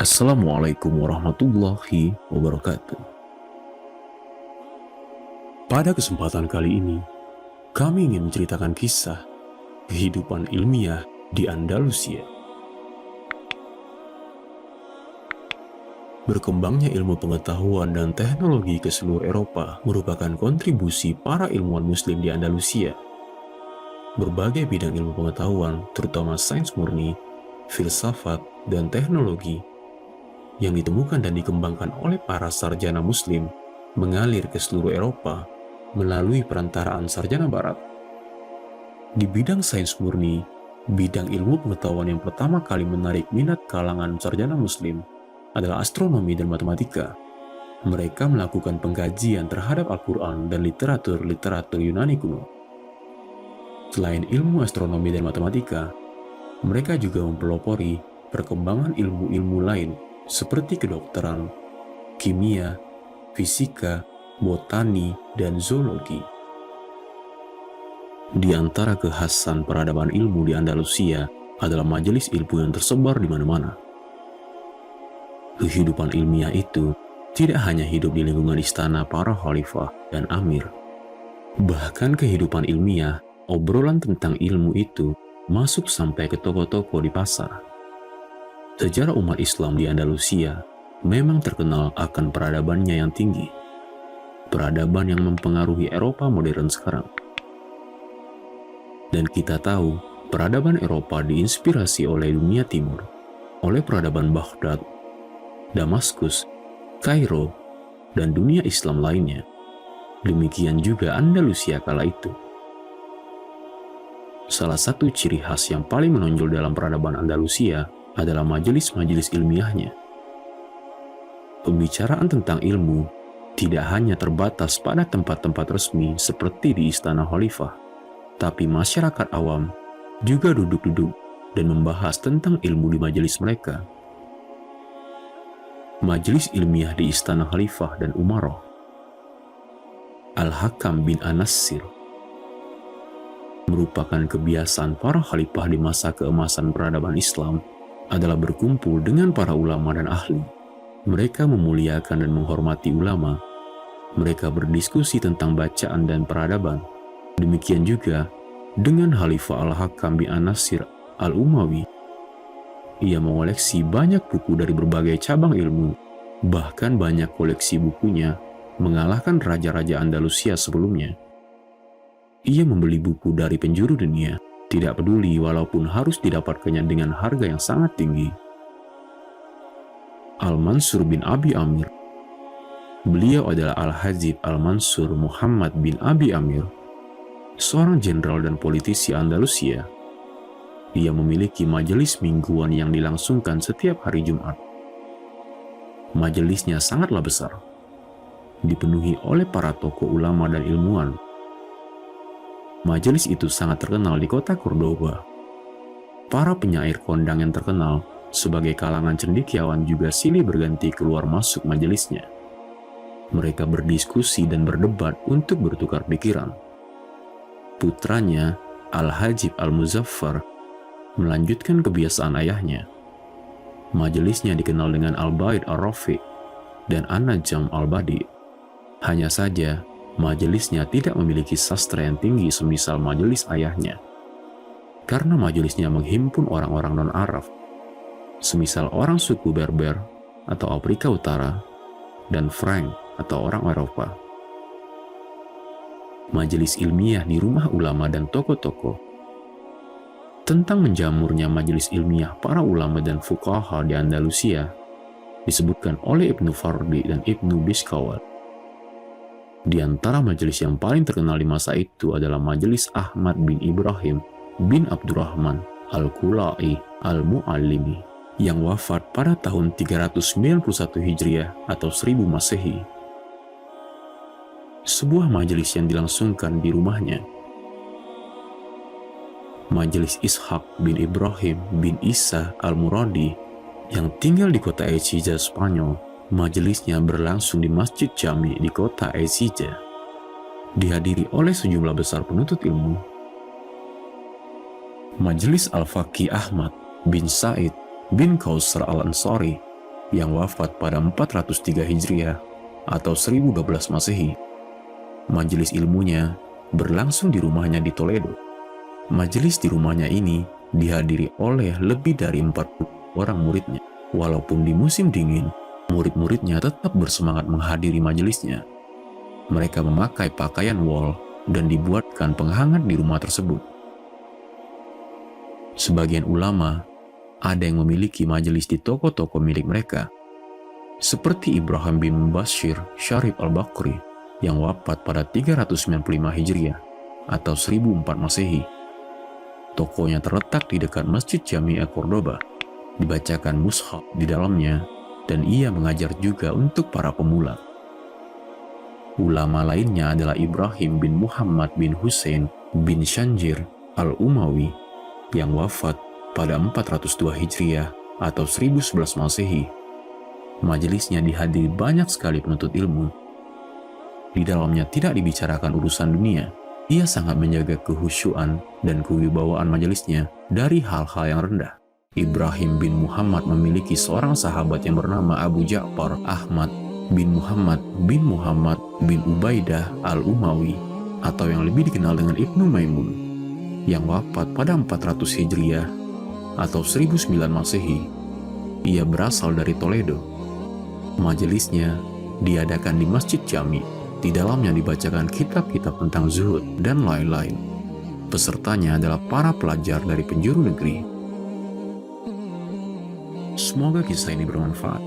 Assalamualaikum warahmatullahi wabarakatuh. Pada kesempatan kali ini, kami ingin menceritakan kisah kehidupan ilmiah di Andalusia. Berkembangnya ilmu pengetahuan dan teknologi ke seluruh Eropa merupakan kontribusi para ilmuwan Muslim di Andalusia. Berbagai bidang ilmu pengetahuan, terutama sains murni, filsafat, dan teknologi, yang ditemukan dan dikembangkan oleh para sarjana Muslim mengalir ke seluruh Eropa melalui perantaraan sarjana Barat. Di bidang sains murni, bidang ilmu pengetahuan yang pertama kali menarik minat kalangan sarjana Muslim adalah astronomi dan matematika. Mereka melakukan pengkajian terhadap Al-Quran dan literatur Yunani kuno. Selain ilmu astronomi dan matematika, mereka juga mempelopori perkembangan ilmu-ilmu lain seperti kedokteran, kimia, fisika, botani, dan zoologi. Di antara kekhasan peradaban ilmu di Andalusia adalah majelis ilmu yang tersebar di mana-mana. Kehidupan ilmiah itu tidak hanya hidup di lingkungan istana para khalifah dan amir. Bahkan kehidupan ilmiah, obrolan tentang ilmu itu masuk sampai ke toko-toko di pasar. Sejarah umat Islam di Andalusia memang terkenal akan peradabannya yang tinggi. Peradaban yang mempengaruhi Eropa modern sekarang. Dan kita tahu, peradaban Eropa diinspirasi oleh dunia timur, oleh peradaban Baghdad, Damaskus, Kairo, dan dunia Islam lainnya. Demikian juga Andalusia kala itu. Salah satu ciri khas yang paling menonjol dalam peradaban Andalusia adalah majelis-majelis ilmiahnya. Pembicaraan tentang ilmu tidak hanya terbatas pada tempat-tempat resmi seperti di Istana Khalifah, tapi masyarakat awam juga duduk-duduk dan membahas tentang ilmu di majelis mereka. Majelis ilmiah di Istana Khalifah dan Umaroh. Al-Hakam bin An-Nasir merupakan kebiasaan para khalifah di masa keemasan peradaban Islam adalah berkumpul dengan para ulama dan ahli. Mereka memuliakan dan menghormati ulama. Mereka berdiskusi tentang bacaan dan peradaban. Demikian juga dengan Khalifah Al-Hakam bin An-Nasir Al-Umawi. Ia mengoleksi banyak buku dari berbagai cabang ilmu, bahkan banyak koleksi bukunya mengalahkan raja-raja Andalusia sebelumnya. Ia membeli buku dari penjuru dunia, tidak peduli walaupun harus didapatkannya dengan harga yang sangat tinggi. Al-Mansur bin Abi Amir. Beliau adalah Al-Hajib Al-Mansur Muhammad bin Abi Amir, seorang jenderal dan politisi Andalusia. Ia memiliki majelis mingguan yang dilangsungkan setiap hari Jumat. Majelisnya sangatlah besar, dipenuhi oleh para tokoh ulama dan ilmuwan. Majelis itu sangat terkenal di kota Cordoba. Para penyair kondang yang terkenal sebagai kalangan cendekiawan juga silih berganti keluar masuk majelisnya. Mereka berdiskusi dan berdebat untuk bertukar pikiran. Putranya, Al-Hajib Al-Muzaffar, melanjutkan kebiasaan ayahnya. Majelisnya dikenal dengan Al-Baid Ar-Rafiq dan An-Najam Al-Badi. Hanya saja, majelisnya tidak memiliki sastra yang tinggi semisal majelis ayahnya. Karena majelisnya menghimpun orang-orang non-Arab, semisal orang suku Berber atau Afrika Utara, dan Frank atau orang Eropa. Majelis ilmiah di rumah ulama dan tokoh-tokoh. Tentang menjamurnya majelis ilmiah para ulama dan fuqaha di Andalusia disebutkan oleh Ibnu Fardi dan Ibnu Bishkawat. Di antara majelis yang paling terkenal di masa itu adalah majelis Ahmad bin Ibrahim bin Abdurrahman Al-Khulai Al-Mu'allimi yang wafat pada tahun 391 Hijriah atau 1000 Masehi. Sebuah majelis yang dilangsungkan di rumahnya. Majelis Ishaq bin Ibrahim bin Isa Al-Muradi yang tinggal di kota Écija, Spanyol. Majelisnya berlangsung di Masjid Jami di kota Écija. Dihadiri oleh sejumlah besar penuntut ilmu. Majelis Al-Faqih Ahmad bin Said bin Kausar Al-Ansari yang wafat pada 403 Hijriah atau 1012 Masehi. Majelis ilmunya berlangsung di rumahnya di Toledo. Majelis di rumahnya ini dihadiri oleh lebih dari 40 orang muridnya. Walaupun di musim dingin, murid-muridnya tetap bersemangat menghadiri majelisnya. Mereka memakai pakaian wol dan dibuatkan penghangat di rumah tersebut. Sebagian ulama ada yang memiliki majelis di toko-toko milik mereka, seperti Ibrahim bin Mubashir Syarif al-Bakri yang wafat pada 395 Hijriah atau 1004 Masehi. Tokonya terletak di dekat Masjid Jami'ah Cordoba. Dibacakan mushaf di dalamnya dan ia mengajar juga untuk para pemula. Ulama lainnya adalah Ibrahim bin Muhammad bin Hussein bin Shanjir al-Umawi yang wafat pada 402 Hijriah atau 1011 Masehi. Majelisnya dihadiri banyak sekali penuntut ilmu. Di dalamnya tidak dibicarakan urusan dunia. Ia sangat menjaga kehusyuan dan kewibawaan majelisnya dari hal-hal yang rendah. Ibrahim bin Muhammad memiliki seorang sahabat yang bernama Abu Ja'far Ahmad bin Muhammad bin Ubaidah al-Umawi atau yang lebih dikenal dengan Ibnu Maimun yang wafat pada 400 Hijriah atau 1009 Masehi. Ia berasal dari Toledo. Majelisnya diadakan di Masjid Jami. Di dalamnya dibacakan kitab-kitab tentang zuhud dan lain-lain. Pesertanya adalah para pelajar dari penjuru negeri. Semoga kisah ini bermanfaat.